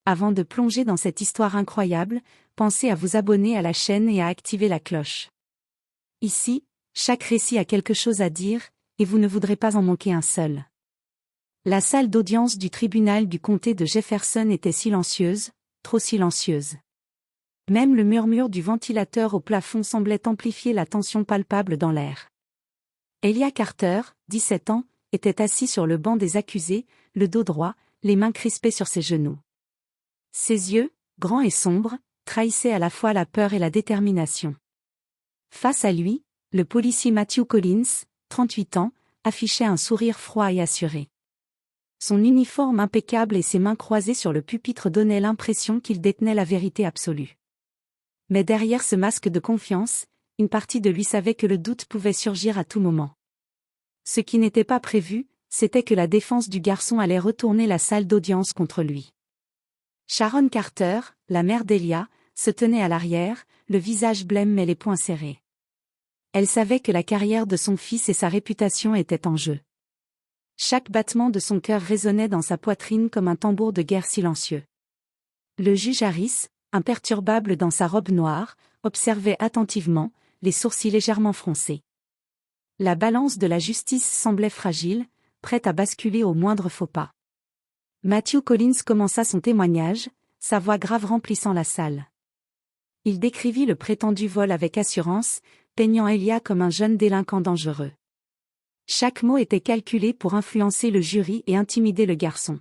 Avant de plonger dans cette histoire incroyable, pensez à vous abonner à la chaîne et à activer la cloche. Ici, chaque récit a quelque chose à dire, et vous ne voudrez pas en manquer un seul. La salle d'audience du tribunal du comté de Jefferson était silencieuse, trop silencieuse. Même le murmure du ventilateur au plafond semblait amplifier la tension palpable dans l'air. Elijah Carter, 17 ans, était assis sur le banc des accusés, le dos droit, les mains crispées sur ses genoux. Ses yeux, grands et sombres, trahissaient à la fois la peur et la détermination. Face à lui, le policier Matthew Collins, 38 ans, affichait un sourire froid et assuré. Son uniforme impeccable et ses mains croisées sur le pupitre donnaient l'impression qu'il détenait la vérité absolue. Mais derrière ce masque de confiance, une partie de lui savait que le doute pouvait surgir à tout moment. Ce qui n'était pas prévu, c'était que la défense du garçon allait retourner la salle d'audience contre lui. Sharon Carter, la mère d'Elijah, se tenait à l'arrière, le visage blême mais les poings serrés. Elle savait que la carrière de son fils et sa réputation étaient en jeu. Chaque battement de son cœur résonnait dans sa poitrine comme un tambour de guerre silencieux. Le juge Harris, imperturbable dans sa robe noire, observait attentivement, les sourcils légèrement froncés. La balance de la justice semblait fragile, prête à basculer au moindre faux pas. Matthew Collins commença son témoignage, sa voix grave remplissant la salle. Il décrivit le prétendu vol avec assurance, peignant Elijah comme un jeune délinquant dangereux. Chaque mot était calculé pour influencer le jury et intimider le garçon.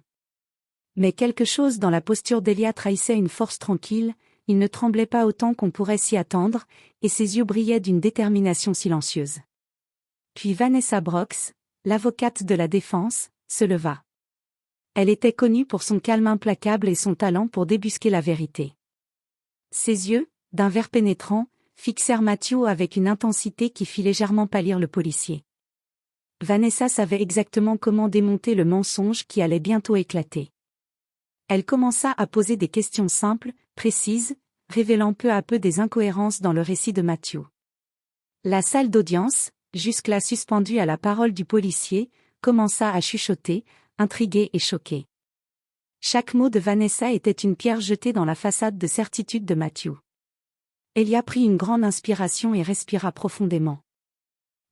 Mais quelque chose dans la posture d'Elijah trahissait une force tranquille, il ne tremblait pas autant qu'on pourrait s'y attendre, et ses yeux brillaient d'une détermination silencieuse. Puis Vanessa Brooks, l'avocate de la défense, se leva. Elle était connue pour son calme implacable et son talent pour débusquer la vérité. Ses yeux, d'un vert pénétrant, fixèrent Matthew avec une intensité qui fit légèrement pâlir le policier. Vanessa savait exactement comment démonter le mensonge qui allait bientôt éclater. Elle commença à poser des questions simples, précises, révélant peu à peu des incohérences dans le récit de Matthew. La salle d'audience, jusque-là suspendue à la parole du policier, commença à chuchoter, intriguée et choquée. Chaque mot de Vanessa était une pierre jetée dans la façade de certitude de Matthew. Elijah prit une grande inspiration et respira profondément.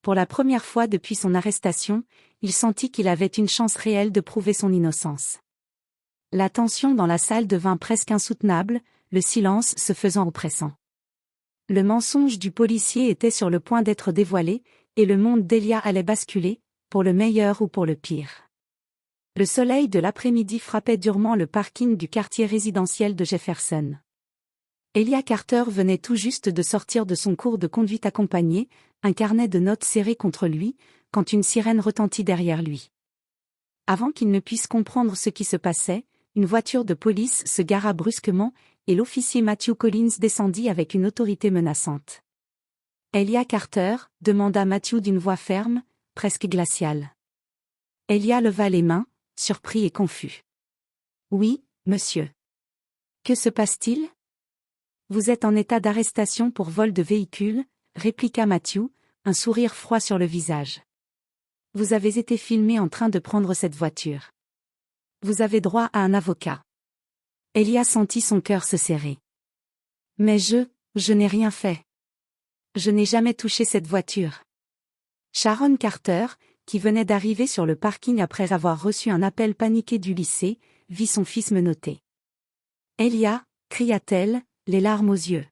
Pour la première fois depuis son arrestation, il sentit qu'il avait une chance réelle de prouver son innocence. La tension dans la salle devint presque insoutenable, le silence se faisant oppressant. Le mensonge du policier était sur le point d'être dévoilé, et le monde d'Elijah allait basculer, pour le meilleur ou pour le pire. Le soleil de l'après-midi frappait durement le parking du quartier résidentiel de Jefferson. Elijah Carter venait tout juste de sortir de son cours de conduite accompagné, un carnet de notes serré contre lui, quand une sirène retentit derrière lui. Avant qu'il ne puisse comprendre ce qui se passait, une voiture de police se gara brusquement, et l'officier Matthew Collins descendit avec une autorité menaçante. « Elijah Carter ?» demanda Matthew d'une voix ferme, presque glaciale. Elijah leva les mains, surpris et confus. « Oui, monsieur. »« Que se passe-t-il ? » ?»« Vous êtes en état d'arrestation pour vol de véhicule, » répliqua Matthew, un sourire froid sur le visage. « Vous avez été filmé en train de prendre cette voiture. Vous avez droit à un avocat. » Elijah sentit son cœur se serrer. « Mais je n'ai rien fait. Je n'ai jamais touché cette voiture. » Sharon Carter, qui venait d'arriver sur le parking après avoir reçu un appel paniqué du lycée, vit son fils menotter. « Elijah » cria-t-elle, les larmes aux yeux.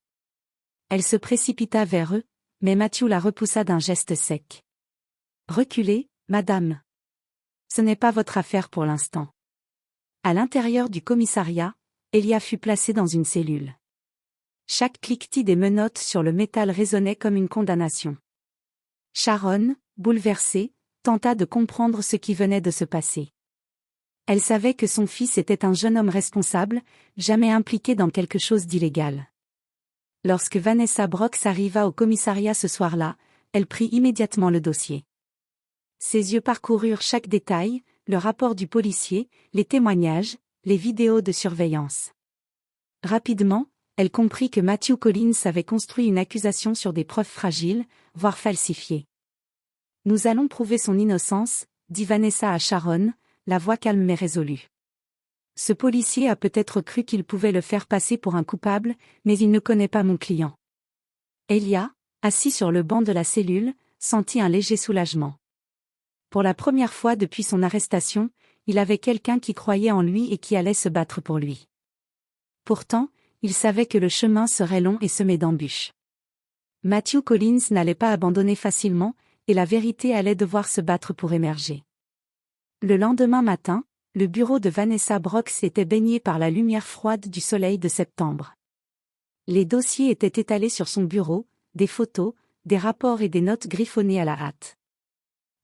Elle se précipita vers eux, mais Matthew la repoussa d'un geste sec. « Reculez, madame. Ce n'est pas votre affaire pour l'instant. » À l'intérieur du commissariat, Elijah fut placé dans une cellule. Chaque cliquetis des menottes sur le métal résonnait comme une condamnation. Sharon, bouleversée, tenta de comprendre ce qui venait de se passer. Elle savait que son fils était un jeune homme responsable, jamais impliqué dans quelque chose d'illégal. Lorsque Vanessa Brooks arriva au commissariat ce soir-là, elle prit immédiatement le dossier. Ses yeux parcoururent chaque détail, le rapport du policier, les témoignages, les vidéos de surveillance. Rapidement, elle comprit que Matthew Collins avait construit une accusation sur des preuves fragiles, voire falsifiées. « Nous allons prouver son innocence », dit Vanessa à Sharon, la voix calme mais résolue. Ce policier a peut-être cru qu'il pouvait le faire passer pour un coupable, mais il ne connaît pas mon client. Elia, assis sur le banc de la cellule, sentit un léger soulagement. Pour la première fois depuis son arrestation, il avait quelqu'un qui croyait en lui et qui allait se battre pour lui. Pourtant, il savait que le chemin serait long et semé d'embûches. Matthew Collins n'allait pas abandonner facilement, et la vérité allait devoir se battre pour émerger. Le lendemain matin, le bureau de Vanessa Brooks était baigné par la lumière froide du soleil de septembre. Les dossiers étaient étalés sur son bureau, des photos, des rapports et des notes griffonnées à la hâte.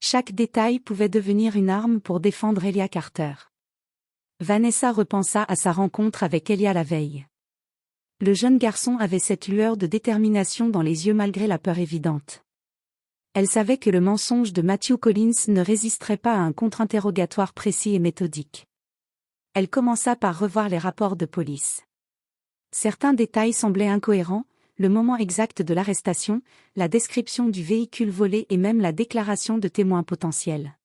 Chaque détail pouvait devenir une arme pour défendre Elia Carter. Vanessa repensa à sa rencontre avec Elia la veille. Le jeune garçon avait cette lueur de détermination dans les yeux malgré la peur évidente. Elle savait que le mensonge de Matthew Collins ne résisterait pas à un contre-interrogatoire précis et méthodique. Elle commença par revoir les rapports de police. Certains détails semblaient incohérents, le moment exact de l'arrestation, la description du véhicule volé et même la déclaration de témoins potentiels.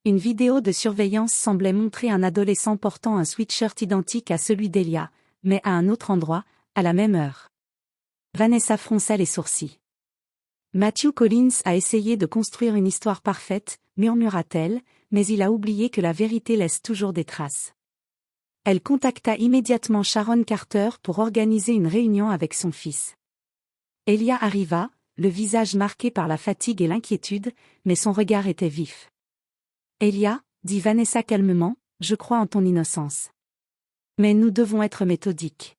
Une vidéo de surveillance semblait montrer un adolescent portant un sweatshirt identique à celui d'Elia, mais à un autre endroit, à la même heure. Vanessa fronça les sourcils. Matthew Collins a essayé de construire une histoire parfaite, murmura-t-elle, mais il a oublié que la vérité laisse toujours des traces. Elle contacta immédiatement Sharon Carter pour organiser une réunion avec son fils. Elia arriva, le visage marqué par la fatigue et l'inquiétude, mais son regard était vif. « Elia, dit Vanessa calmement, je crois en ton innocence. Mais nous devons être méthodiques.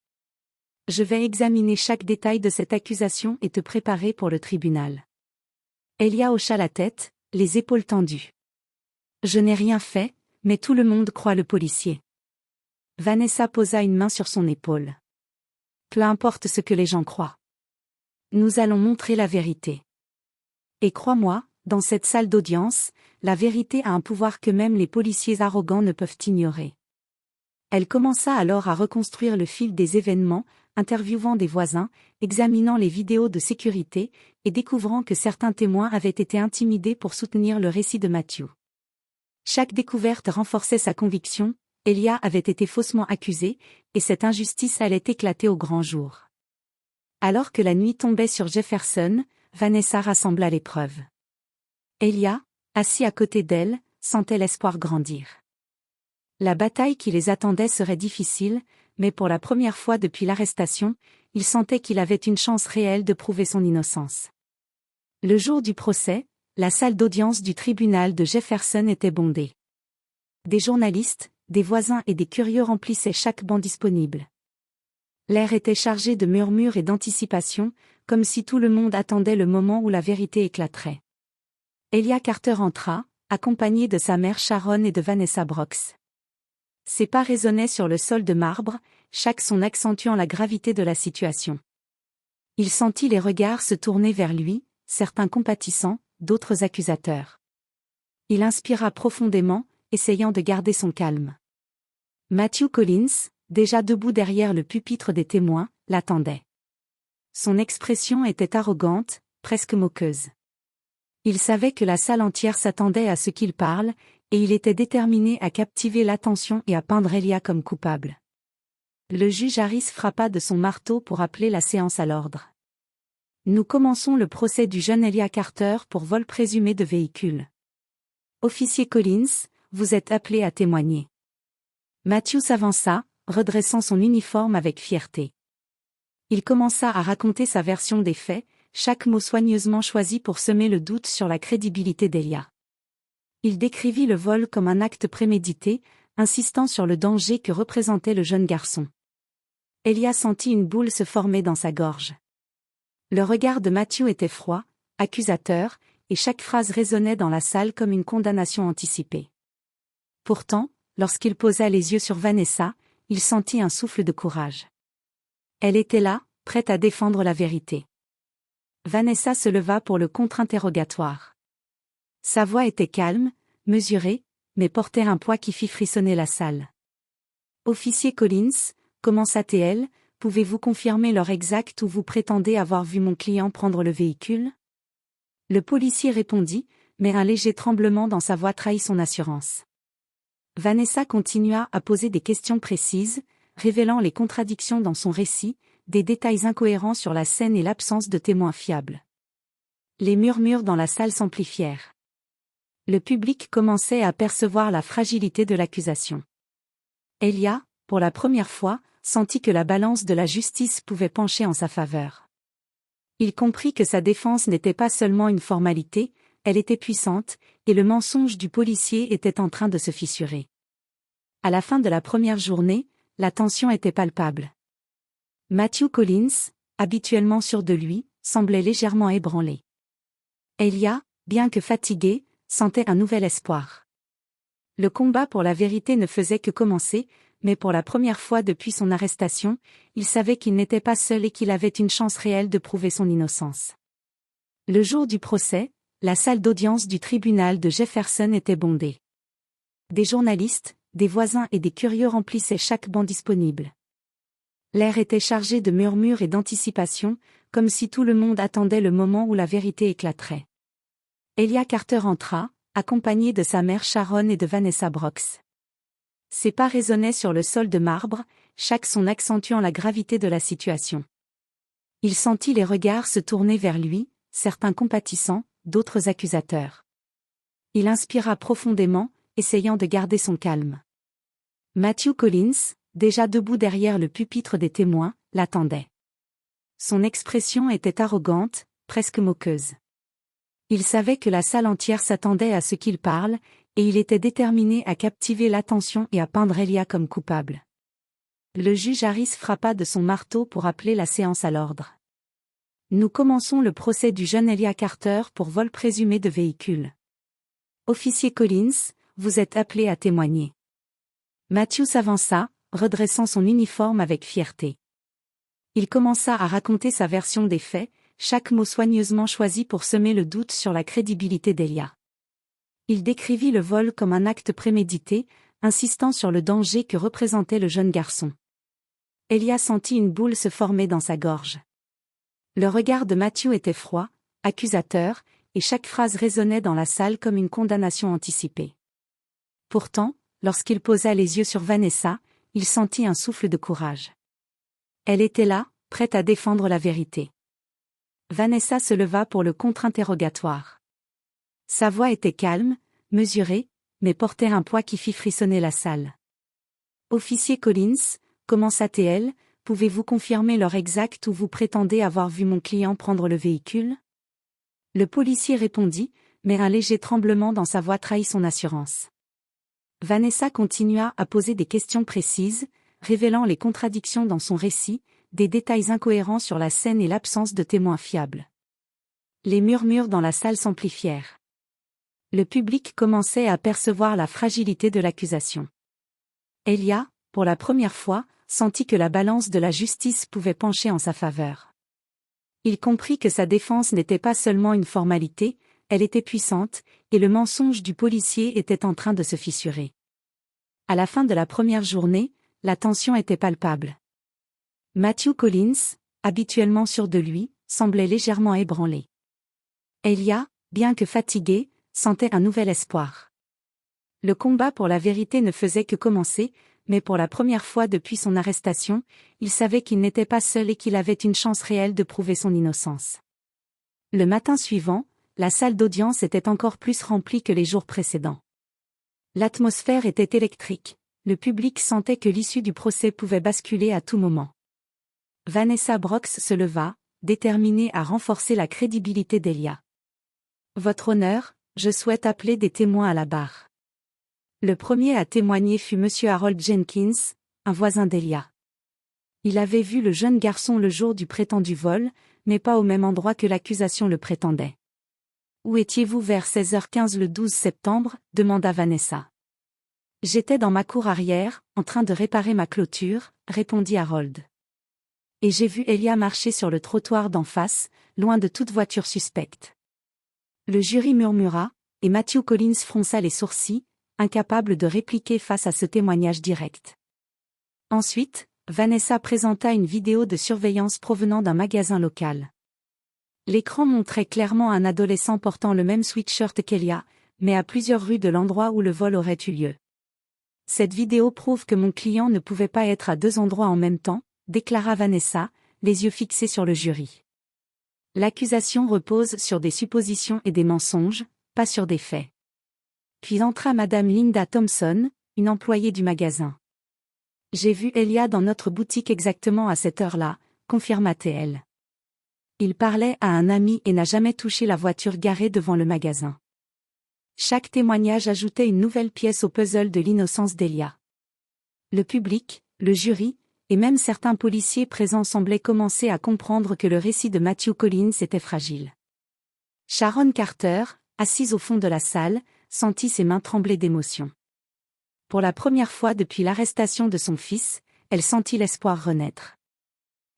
Je vais examiner chaque détail de cette accusation et te préparer pour le tribunal. » Elia hocha la tête, les épaules tendues. « Je n'ai rien fait, mais tout le monde croit le policier. » Vanessa posa une main sur son épaule. « Peu importe ce que les gens croient. Nous allons montrer la vérité. Et crois-moi, dans cette salle d'audience, la vérité a un pouvoir que même les policiers arrogants ne peuvent ignorer. » Elle commença alors à reconstruire le fil des événements, interviewant des voisins, examinant les vidéos de sécurité, et découvrant que certains témoins avaient été intimidés pour soutenir le récit de Matthew. Chaque découverte renforçait sa conviction, Elia avait été faussement accusée, et cette injustice allait éclater au grand jour. Alors que la nuit tombait sur Jefferson, Vanessa rassembla les preuves. Elia, assis à côté d'elle, sentait l'espoir grandir. La bataille qui les attendait serait difficile, mais pour la première fois depuis l'arrestation, il sentait qu'il avait une chance réelle de prouver son innocence. Le jour du procès, la salle d'audience du tribunal de Jefferson était bondée. Des journalistes, des voisins et des curieux remplissaient chaque banc disponible. L'air était chargé de murmures et d'anticipation, comme si tout le monde attendait le moment où la vérité éclaterait. Elia Carter entra, accompagnée de sa mère Sharon et de Vanessa Brooks. Ses pas résonnaient sur le sol de marbre, chaque son accentuant la gravité de la situation. Il sentit les regards se tourner vers lui, certains compatissants, d'autres accusateurs. Il inspira profondément, essayant de garder son calme. Matthew Collins, déjà debout derrière le pupitre des témoins, l'attendait. Son expression était arrogante, presque moqueuse. Il savait que la salle entière s'attendait à ce qu'il parle, et il était déterminé à captiver l'attention et à peindre Elia comme coupable. Le juge Harris frappa de son marteau pour appeler la séance à l'ordre. Nous commençons le procès du jeune Elia Carter pour vol présumé de véhicule. Officier Collins, vous êtes appelé à témoigner. Matthew s'avança, redressant son uniforme avec fierté. Il commença à raconter sa version des faits, chaque mot soigneusement choisi pour semer le doute sur la crédibilité d'Elia. Il décrivit le vol comme un acte prémédité, insistant sur le danger que représentait le jeune garçon. Elia sentit une boule se former dans sa gorge. Le regard de Matthew était froid, accusateur, et chaque phrase résonnait dans la salle comme une condamnation anticipée. Pourtant, lorsqu'il posa les yeux sur Vanessa, il sentit un souffle de courage. Elle était là, prête à défendre la vérité. Vanessa se leva pour le contre-interrogatoire. Sa voix était calme, mesurée, mais portait un poids qui fit frissonner la salle. « Officier Collins, commença-t-elle, pouvez-vous confirmer l'heure exacte où vous prétendez avoir vu mon client prendre le véhicule ?» Le policier répondit, mais un léger tremblement dans sa voix trahit son assurance. Vanessa continua à poser des questions précises, révélant les contradictions dans son récit, des détails incohérents sur la scène et l'absence de témoins fiables. Les murmures dans la salle s'amplifièrent. Le public commençait à percevoir la fragilité de l'accusation. Elia, pour la première fois, sentit que la balance de la justice pouvait pencher en sa faveur. Il comprit que sa défense n'était pas seulement une formalité, elle était puissante, et le mensonge du policier était en train de se fissurer. À la fin de la première journée, la tension était palpable. Matthew Collins, habituellement sûr de lui, semblait légèrement ébranlé. Elia, bien que fatigué, sentait un nouvel espoir. Le combat pour la vérité ne faisait que commencer, mais pour la première fois depuis son arrestation, il savait qu'il n'était pas seul et qu'il avait une chance réelle de prouver son innocence. Le jour du procès, la salle d'audience du tribunal de Jefferson était bondée. Des journalistes, des voisins et des curieux remplissaient chaque banc disponible. L'air était chargé de murmures et d'anticipation, comme si tout le monde attendait le moment où la vérité éclaterait. Elia Carter entra, accompagné de sa mère Sharon et de Vanessa Brooks. Ses pas résonnaient sur le sol de marbre, chaque son accentuant la gravité de la situation. Il sentit les regards se tourner vers lui, certains compatissants, d'autres accusateurs. Il inspira profondément, essayant de garder son calme. Matthew Collins, déjà debout derrière le pupitre des témoins, l'attendait. Son expression était arrogante, presque moqueuse. Il savait que la salle entière s'attendait à ce qu'il parle, et il était déterminé à captiver l'attention et à peindre Elia comme coupable. Le juge Harris frappa de son marteau pour appeler la séance à l'ordre. Nous commençons le procès du jeune Elia Carter pour vol présumé de véhicule. Officier Collins, vous êtes appelé à témoigner. Matthew s'avança, redressant son uniforme avec fierté. Il commença à raconter sa version des faits, chaque mot soigneusement choisi pour semer le doute sur la crédibilité d'Elia. Il décrivit le vol comme un acte prémédité, insistant sur le danger que représentait le jeune garçon. Elia sentit une boule se former dans sa gorge. Le regard de Matthew était froid, accusateur, et chaque phrase résonnait dans la salle comme une condamnation anticipée. Pourtant, lorsqu'il posa les yeux sur Vanessa, il sentit un souffle de courage. Elle était là, prête à défendre la vérité. Vanessa se leva pour le contre-interrogatoire. Sa voix était calme, mesurée, mais portait un poids qui fit frissonner la salle. Officier Collins, commença-t-elle, pouvez-vous confirmer l'heure exacte où vous prétendez avoir vu mon client prendre le véhicule? Le policier répondit, mais un léger tremblement dans sa voix trahit son assurance. Vanessa continua à poser des questions précises, révélant les contradictions dans son récit, des détails incohérents sur la scène et l'absence de témoins fiables. Les murmures dans la salle s'amplifièrent. Le public commençait à percevoir la fragilité de l'accusation. Elia, pour la première fois, sentit que la balance de la justice pouvait pencher en sa faveur. Il comprit que sa défense n'était pas seulement une formalité, elle était puissante, et le mensonge du policier était en train de se fissurer. À la fin de la première journée, la tension était palpable. Matthew Collins, habituellement sûr de lui, semblait légèrement ébranlé. Elia, bien que fatigué, sentait un nouvel espoir. Le combat pour la vérité ne faisait que commencer, mais pour la première fois depuis son arrestation, il savait qu'il n'était pas seul et qu'il avait une chance réelle de prouver son innocence. Le matin suivant, la salle d'audience était encore plus remplie que les jours précédents. L'atmosphère était électrique, le public sentait que l'issue du procès pouvait basculer à tout moment. Vanessa Brooks se leva, déterminée à renforcer la crédibilité d'Elia. Votre honneur, je souhaite appeler des témoins à la barre. Le premier à témoigner fut M. Harold Jenkins, un voisin d'Elia. Il avait vu le jeune garçon le jour du prétendu vol, mais pas au même endroit que l'accusation le prétendait. Où étiez-vous vers 16h15 le 12 septembre, demanda Vanessa. J'étais dans ma cour arrière, en train de réparer ma clôture, répondit Harold. Et j'ai vu Elia marcher sur le trottoir d'en face, loin de toute voiture suspecte. Le jury murmura, et Matthew Collins fronça les sourcils, incapable de répliquer face à ce témoignage direct. Ensuite, Vanessa présenta une vidéo de surveillance provenant d'un magasin local. L'écran montrait clairement un adolescent portant le même sweatshirt qu'Elia, mais à plusieurs rues de l'endroit où le vol aurait eu lieu. Cette vidéo prouve que mon client ne pouvait pas être à deux endroits en même temps, déclara Vanessa, les yeux fixés sur le jury. L'accusation repose sur des suppositions et des mensonges, pas sur des faits. Puis entra Madame Linda Thompson, une employée du magasin. J'ai vu Elia dans notre boutique exactement à cette heure-là, confirma-t-elle. Il parlait à un ami et n'a jamais touché la voiture garée devant le magasin. Chaque témoignage ajoutait une nouvelle pièce au puzzle de l'innocence d'Elia. Le public, le jury, et même certains policiers présents semblaient commencer à comprendre que le récit de Matthew Collins était fragile. Sharon Carter, assise au fond de la salle, sentit ses mains trembler d'émotion. Pour la première fois depuis l'arrestation de son fils, elle sentit l'espoir renaître.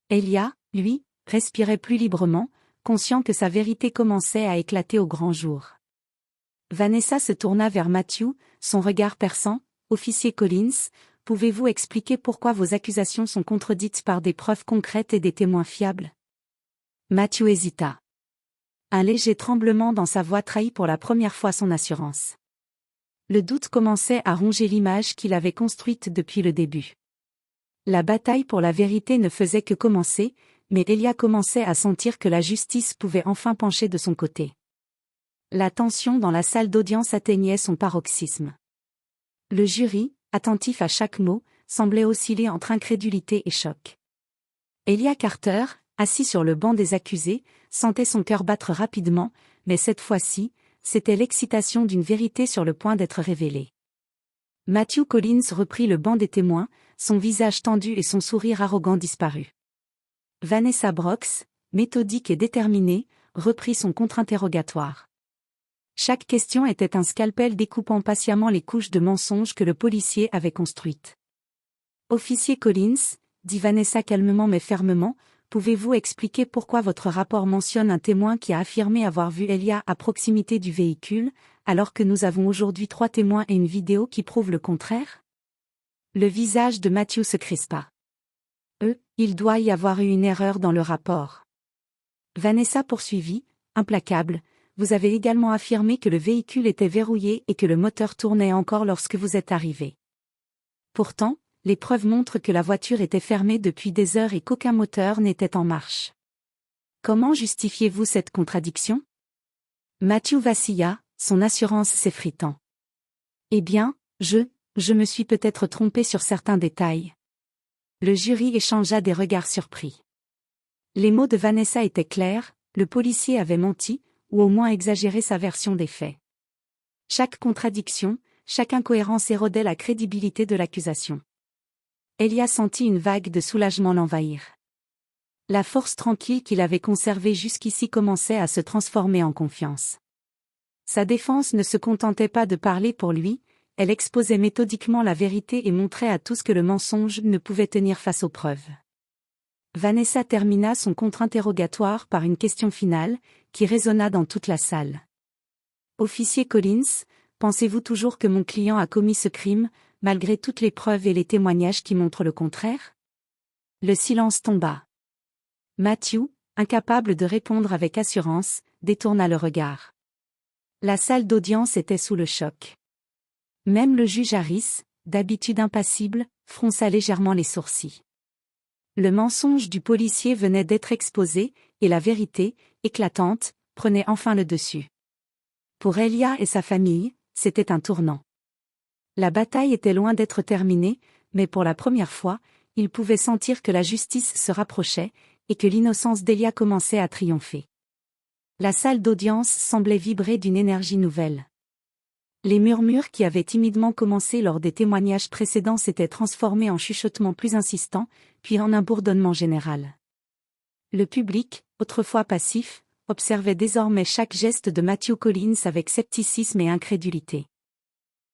Elia, lui, respirait plus librement, conscient que sa vérité commençait à éclater au grand jour. Vanessa se tourna vers Matthew, son regard perçant. « Officier Collins, pouvez-vous expliquer pourquoi vos accusations sont contredites par des preuves concrètes et des témoins fiables ?» Matthew hésita. Un léger tremblement dans sa voix trahit pour la première fois son assurance. Le doute commençait à ronger l'image qu'il avait construite depuis le début. La bataille pour la vérité ne faisait que commencer, mais Elia commençait à sentir que la justice pouvait enfin pencher de son côté. La tension dans la salle d'audience atteignait son paroxysme. Le jury, attentif à chaque mot, semblait osciller entre incrédulité et choc. Elia Carter, assis sur le banc des accusés, sentait son cœur battre rapidement, mais cette fois-ci, c'était l'excitation d'une vérité sur le point d'être révélée. Matthew Collins reprit le banc des témoins, son visage tendu et son sourire arrogant disparut. Vanessa Brox, méthodique et déterminée, reprit son contre-interrogatoire. Chaque question était un scalpel découpant patiemment les couches de mensonges que le policier avait construites. « Officier Collins, » dit Vanessa calmement mais fermement, « pouvez-vous expliquer pourquoi votre rapport mentionne un témoin qui a affirmé avoir vu Elia à proximité du véhicule, alors que nous avons aujourd'hui 3 témoins et une vidéo qui prouvent le contraire ?» Le visage de Matthew se crispa. « Il doit y avoir eu une erreur dans le rapport. » Vanessa poursuivit, implacable. Vous avez également affirmé que le véhicule était verrouillé et que le moteur tournait encore lorsque vous êtes arrivé. Pourtant, les preuves montrent que la voiture était fermée depuis des heures et qu'aucun moteur n'était en marche. Comment justifiez-vous cette contradiction ? Matthew vacilla, son assurance s'effritant. Eh bien, je me suis peut-être trompé sur certains détails. Le jury échangea des regards surpris. Les mots de Vanessa étaient clairs, le policier avait menti, ou au moins exagérer sa version des faits. Chaque contradiction, chaque incohérence érodait la crédibilité de l'accusation. Elia sentit une vague de soulagement l'envahir. La force tranquille qu'il avait conservée jusqu'ici commençait à se transformer en confiance. Sa défense ne se contentait pas de parler pour lui, elle exposait méthodiquement la vérité et montrait à tous que le mensonge ne pouvait tenir face aux preuves. Vanessa termina son contre-interrogatoire par une question finale, qui résonna dans toute la salle. « Officier Collins, pensez-vous toujours que mon client a commis ce crime, malgré toutes les preuves et les témoignages qui montrent le contraire ?» Le silence tomba. Matthew, incapable de répondre avec assurance, détourna le regard. La salle d'audience était sous le choc. Même le juge Harris, d'habitude impassible, fronça légèrement les sourcils. Le mensonge du policier venait d'être exposé, et la vérité, éclatante, prenait enfin le dessus. Pour Elia et sa famille, c'était un tournant. La bataille était loin d'être terminée, mais pour la première fois, ils pouvaient sentir que la justice se rapprochait, et que l'innocence d'Elia commençait à triompher. La salle d'audience semblait vibrer d'une énergie nouvelle. Les murmures qui avaient timidement commencé lors des témoignages précédents s'étaient transformés en chuchotements plus insistants, puis en un bourdonnement général. Le public, autrefois passif, observait désormais chaque geste de Matthew Collins avec scepticisme et incrédulité.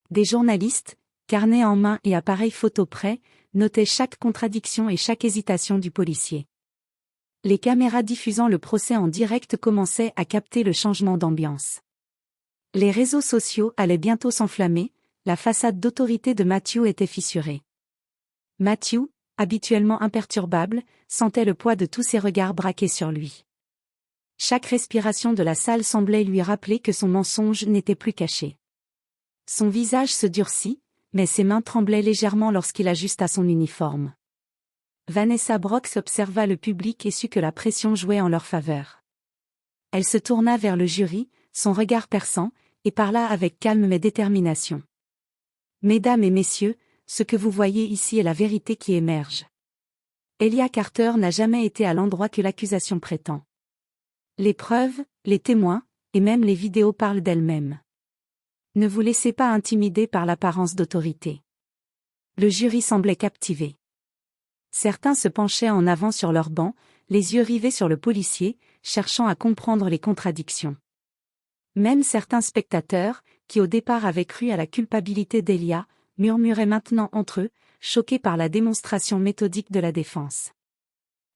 Des journalistes, carnets en main et appareils photo prêts, notaient chaque contradiction et chaque hésitation du policier. Les caméras diffusant le procès en direct commençaient à capter le changement d'ambiance. Les réseaux sociaux allaient bientôt s'enflammer, la façade d'autorité de Matthew était fissurée. Matthew, habituellement imperturbable, sentait le poids de tous ces regards braqués sur lui. Chaque respiration de la salle semblait lui rappeler que son mensonge n'était plus caché. Son visage se durcit, mais ses mains tremblaient légèrement lorsqu'il ajusta son uniforme. Vanessa Brox observa le public et sut que la pression jouait en leur faveur. Elle se tourna vers le jury, son regard perçant, et parla avec calme mais détermination. « Mesdames et messieurs, ce que vous voyez ici est la vérité qui émerge. Elia Carter n'a jamais été à l'endroit que l'accusation prétend. Les preuves, les témoins, et même les vidéos parlent d'elles-mêmes. Ne vous laissez pas intimider par l'apparence d'autorité. » Le jury semblait captivé. Certains se penchaient en avant sur leurs bancs, les yeux rivés sur le policier, cherchant à comprendre les contradictions. Même certains spectateurs, qui au départ avaient cru à la culpabilité d'Elia, murmuraient maintenant entre eux, choqués par la démonstration méthodique de la défense.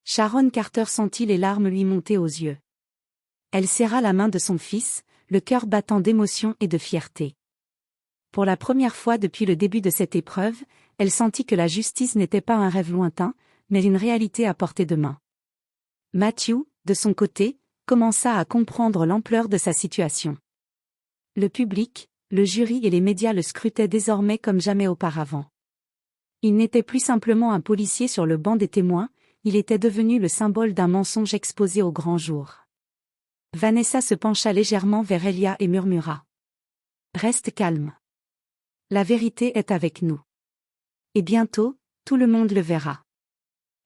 Sharon Carter sentit les larmes lui monter aux yeux. Elle serra la main de son fils, le cœur battant d'émotion et de fierté. Pour la première fois depuis le début de cette épreuve, elle sentit que la justice n'était pas un rêve lointain, mais une réalité à portée de main. Matthew, de son côté, commença à comprendre l'ampleur de sa situation. Le public, le jury et les médias le scrutaient désormais comme jamais auparavant. Il n'était plus simplement un policier sur le banc des témoins, il était devenu le symbole d'un mensonge exposé au grand jour. Vanessa se pencha légèrement vers Elia et murmura. « Reste calme. La vérité est avec nous. Et bientôt, tout le monde le verra. »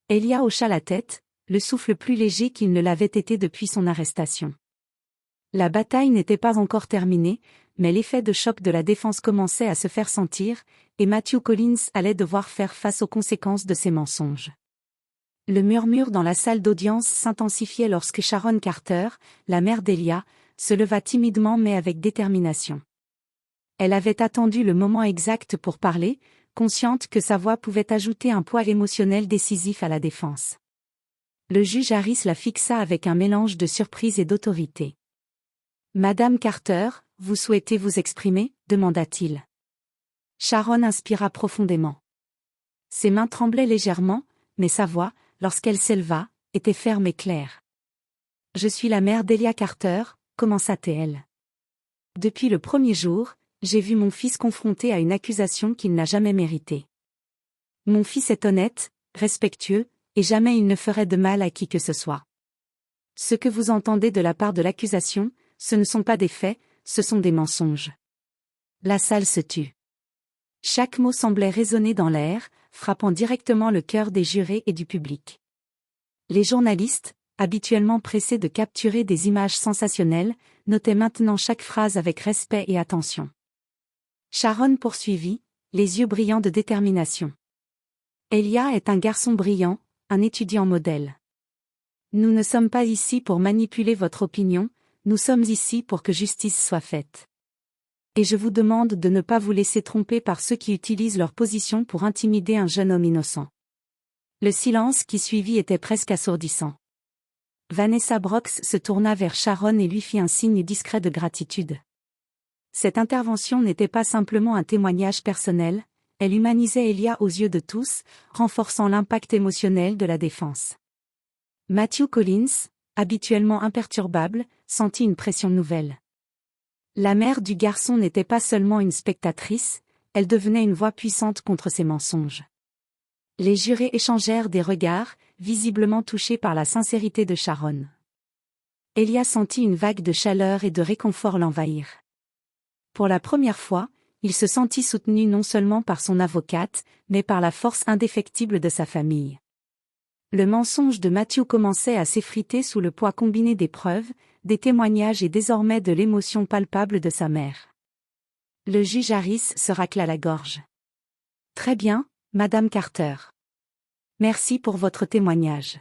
Elia hocha la tête, le souffle plus léger qu'il ne l'avait été depuis son arrestation. La bataille n'était pas encore terminée, mais l'effet de choc de la défense commençait à se faire sentir, et Matthew Collins allait devoir faire face aux conséquences de ses mensonges. Le murmure dans la salle d'audience s'intensifiait lorsque Sharon Carter, la mère d'Elia, se leva timidement mais avec détermination. Elle avait attendu le moment exact pour parler, consciente que sa voix pouvait ajouter un poids émotionnel décisif à la défense. Le juge Harris la fixa avec un mélange de surprise et d'autorité. « Madame Carter, vous souhaitez vous exprimer ?» demanda-t-il. Sharon inspira profondément. Ses mains tremblaient légèrement, mais sa voix, lorsqu'elle s'éleva, était ferme et claire. « Je suis la mère d'Elia Carter », commença-t-elle. « Depuis le premier jour, j'ai vu mon fils confronté à une accusation qu'il n'a jamais méritée. Mon fils est honnête, respectueux, et jamais il ne ferait de mal à qui que ce soit. Ce que vous entendez de la part de l'accusation, ce ne sont pas des faits, ce sont des mensonges. » La salle se tut. Chaque mot semblait résonner dans l'air, frappant directement le cœur des jurés et du public. Les journalistes, habituellement pressés de capturer des images sensationnelles, notaient maintenant chaque phrase avec respect et attention. Sharon poursuivit, les yeux brillants de détermination. « Elia est un garçon brillant, un étudiant modèle. Nous ne sommes pas ici pour manipuler votre opinion, nous sommes ici pour que justice soit faite. Et je vous demande de ne pas vous laisser tromper par ceux qui utilisent leur position pour intimider un jeune homme innocent. » Le silence qui suivit était presque assourdissant. Vanessa Brox se tourna vers Sharon et lui fit un signe discret de gratitude. Cette intervention n'était pas simplement un témoignage personnel, elle humanisait Elia aux yeux de tous, renforçant l'impact émotionnel de la défense. Matthew Collins, habituellement imperturbable, sentit une pression nouvelle. La mère du garçon n'était pas seulement une spectatrice, elle devenait une voix puissante contre ses mensonges. Les jurés échangèrent des regards, visiblement touchés par la sincérité de Sharon. Elia sentit une vague de chaleur et de réconfort l'envahir. Pour la première fois, il se sentit soutenu non seulement par son avocate, mais par la force indéfectible de sa famille. Le mensonge de Matthew commençait à s'effriter sous le poids combiné des preuves, des témoignages et désormais de l'émotion palpable de sa mère. Le juge Harris se racla la gorge. « Très bien, Madame Carter. Merci pour votre témoignage.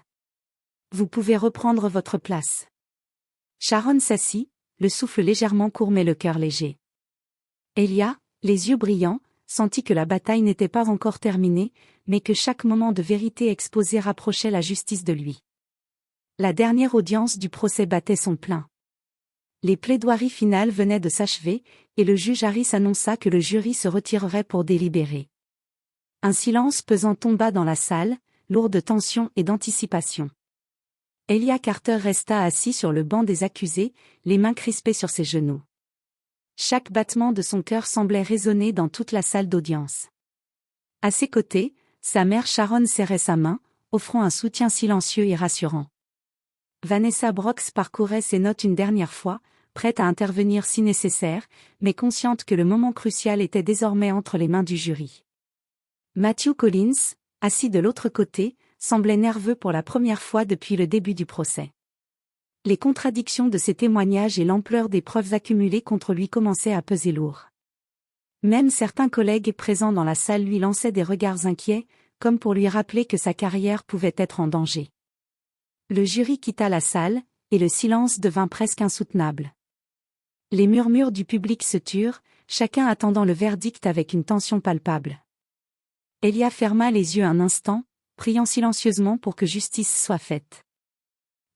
Vous pouvez reprendre votre place. » Sharon s'assit, le souffle légèrement court mais le cœur léger. Elia, les yeux brillants, sentit que la bataille n'était pas encore terminée, mais que chaque moment de vérité exposé rapprochait la justice de lui. La dernière audience du procès battait son plein. Les plaidoiries finales venaient de s'achever, et le juge Harris annonça que le jury se retirerait pour délibérer. Un silence pesant tomba dans la salle, lourd de tension et d'anticipation. Elia Carter resta assis sur le banc des accusés, les mains crispées sur ses genoux. Chaque battement de son cœur semblait résonner dans toute la salle d'audience. À ses côtés, sa mère Sharon serrait sa main, offrant un soutien silencieux et rassurant. Vanessa Brox parcourait ses notes une dernière fois, prête à intervenir si nécessaire, mais consciente que le moment crucial était désormais entre les mains du jury. Matthew Collins, assis de l'autre côté, semblait nerveux pour la première fois depuis le début du procès. Les contradictions de ses témoignages et l'ampleur des preuves accumulées contre lui commençaient à peser lourd. Même certains collègues présents dans la salle lui lançaient des regards inquiets, comme pour lui rappeler que sa carrière pouvait être en danger. Le jury quitta la salle, et le silence devint presque insoutenable. Les murmures du public se turent, chacun attendant le verdict avec une tension palpable. Elia ferma les yeux un instant, priant silencieusement pour que justice soit faite.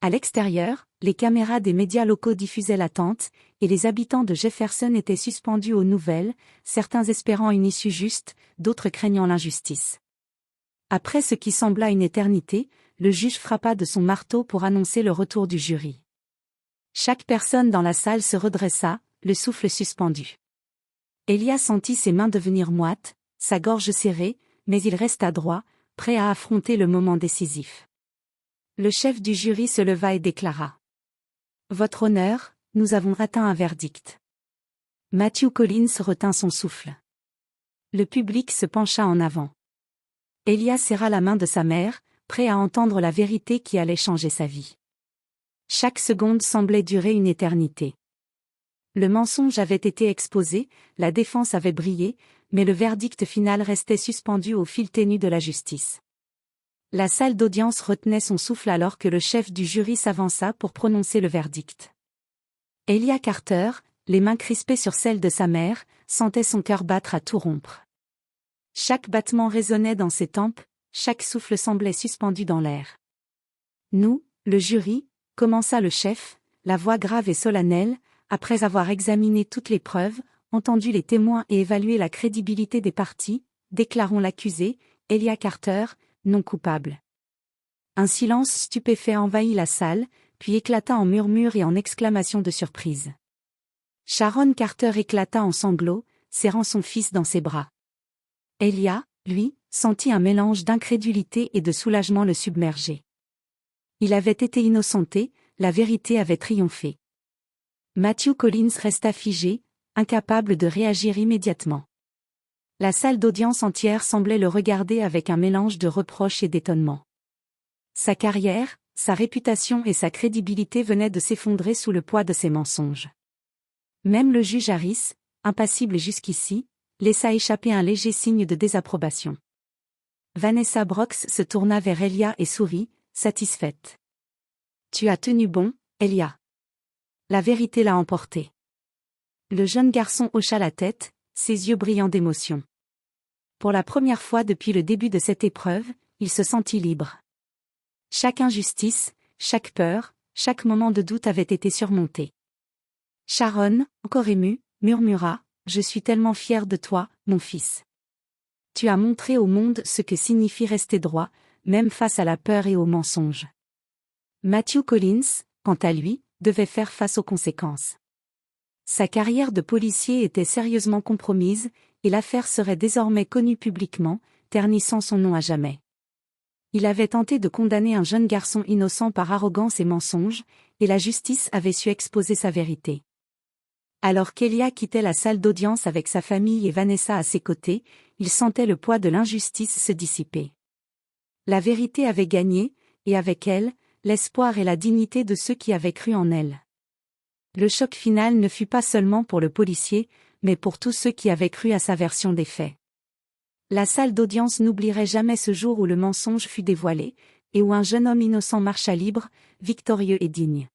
À l'extérieur, les caméras des médias locaux diffusaient l'attente, et les habitants de Jefferson étaient suspendus aux nouvelles, certains espérant une issue juste, d'autres craignant l'injustice. Après ce qui sembla une éternité, le juge frappa de son marteau pour annoncer le retour du jury. Chaque personne dans la salle se redressa, le souffle suspendu. Elia sentit ses mains devenir moites, sa gorge serrée, mais il resta droit, prêt à affronter le moment décisif. Le chef du jury se leva et déclara : « Votre honneur, nous avons atteint un verdict. » Matthew Collins retint son souffle. Le public se pencha en avant. Elia serra la main de sa mère, prêt à entendre la vérité qui allait changer sa vie. Chaque seconde semblait durer une éternité. Le mensonge avait été exposé, la défense avait brillé, mais le verdict final restait suspendu au fil ténu de la justice. La salle d'audience retenait son souffle alors que le chef du jury s'avança pour prononcer le verdict. Elia Carter, les mains crispées sur celles de sa mère, sentait son cœur battre à tout rompre. Chaque battement résonnait dans ses tempes, chaque souffle semblait suspendu dans l'air. « Nous, le jury », commença le chef, la voix grave et solennelle, après avoir examiné toutes les preuves, entendu les témoins et évalué la crédibilité des parties, déclarons l'accusé, Elia Carter, non coupable. Un silence stupéfait envahit la salle, puis éclata en murmures et en exclamations de surprise. Sharon Carter éclata en sanglots, serrant son fils dans ses bras. Elia, lui, sentit un mélange d'incrédulité et de soulagement le submerger. Il avait été innocenté, la vérité avait triomphé. Matthew Collins resta figé, incapable de réagir immédiatement. La salle d'audience entière semblait le regarder avec un mélange de reproche et d'étonnement. Sa carrière, sa réputation et sa crédibilité venaient de s'effondrer sous le poids de ses mensonges. Même le juge Harris, impassible jusqu'ici, laissa échapper un léger signe de désapprobation. Vanessa Brox se tourna vers Elia et sourit, satisfaite. « Tu as tenu bon, Elia. La vérité l'a emporté. » Le jeune garçon hocha la tête, ses yeux brillants d'émotion. Pour la première fois depuis le début de cette épreuve, il se sentit libre. Chaque injustice, chaque peur, chaque moment de doute avait été surmonté. Sharon, encore émue, murmura : « Je suis tellement fière de toi, mon fils. Tu as montré au monde ce que signifie rester droit, même face à la peur et aux mensonges. » Matthew Collins, quant à lui, devait faire face aux conséquences. Sa carrière de policier était sérieusement compromise, et l'affaire serait désormais connue publiquement, ternissant son nom à jamais. Il avait tenté de condamner un jeune garçon innocent par arrogance et mensonge, et la justice avait su exposer sa vérité. Alors qu'Elia quittait la salle d'audience avec sa famille et Vanessa à ses côtés, il sentait le poids de l'injustice se dissiper. La vérité avait gagné, et avec elle, l'espoir et la dignité de ceux qui avaient cru en elle. Le choc final ne fut pas seulement pour le policier, mais pour tous ceux qui avaient cru à sa version des faits. La salle d'audience n'oublierait jamais ce jour où le mensonge fut dévoilé, et où un jeune homme innocent marcha libre, victorieux et digne.